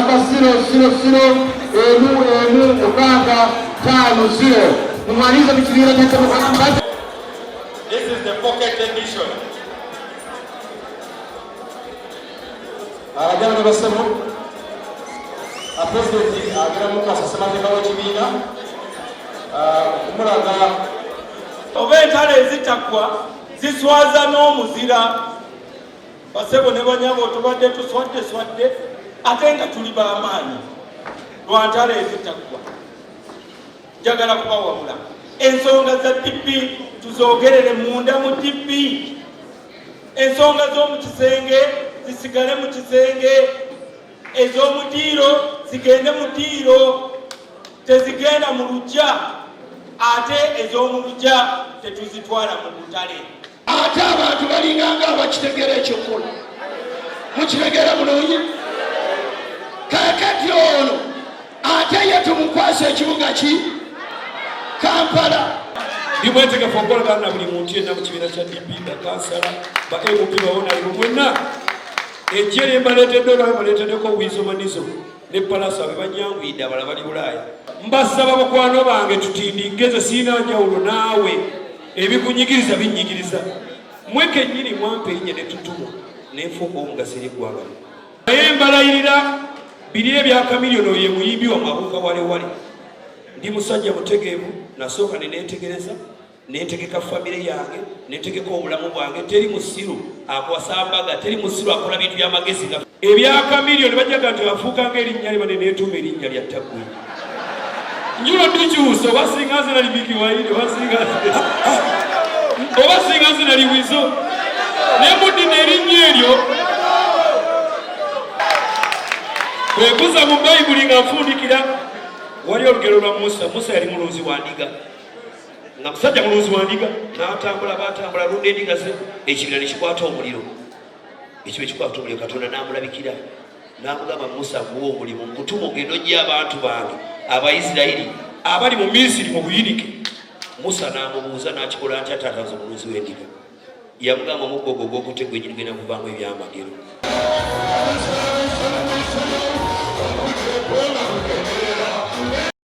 namba 000 emu mukaaga 50 mumaliza bikibiina bya This is the pocket edition. Abajjana basebo President agira mukasa semateeka w'ekibiina okumulaga oba entalo ezitakwa ziswaza n'omuzira basebo ne banyabo tubadde tuswadde ate nga tuli b'amaanyi lwa ntalo ezitakwa. Njagala kubawabula ensonga za DP tuzogerere munda mu DP, ensonga z'omu kisenge zisigale mu kisenge, ez'omudiiro zigende mu diiro, tezigenda mu lujja, ate ez'omu lujja tetuzitwala mu butale. Ate abantu balinganga abakitegera ekyokola mukitegeera bulungi. Kakati ono ate ye tumukwasa ekibuga ki Kampala. Ndimwetegefu okukolagana na buli muntu yenna mu kibiina kya DP, bakansala ba MUP bawona mwenna ekyeri mbaleetedde olwayo mbaleeteddeko obuyizomanizo ne palasa abe banyanguyidde abala bali Bulaaya. Mbasaba bakwano bange tutindingeze siina njawulo naawe, ebikunyigiriza binyigiriza. Mwe kennyini mwampa erinnya ne tutuma nenfuuka omugaso eri eggwanga. Naye mbalayirira biri ebya Kamiliyoni ye muyimbi wa mabuuka walewale. Ndi musajja mutegeevu, nasooka ne neetegereza, neetegeka famire yange, neetegeka obulamu bwange. Teri musiru akwasa mbaga, teri musiru akola bintu by'amagezi. Ebya Kamiliyoni bajjaga nti bafuukanga erinnya liba ne neetuuma erinnya lya Ttaggwe. Njulo ndikyusa oba singa nze nali Bikiwaire oba singa nze nali Wizo ne muddi n'erinnya eryo bwekuza mu Bayibuli nga nfundikira. Wali olugero lwa Musa yali mulunzi wa ndiga, nga musajja mulunzi wa ndiga batambula lunda endiga ze, ekibira ne kikwata omuliro. Ekyo ekikwata omuliro Katonda n'amulabikira n'amugamba Musa, nguwa omulimu nkutuma ogenda ojja abantu bange Abayisirayiri abali mu Misiri mu buyinike. Musa n'amubuuza n'akikola nti ate atanze omulunzi w'endiga. Yamugamba omuggo ogwo gw'okutegwa ennyini genda kuvaamu ebyamagero.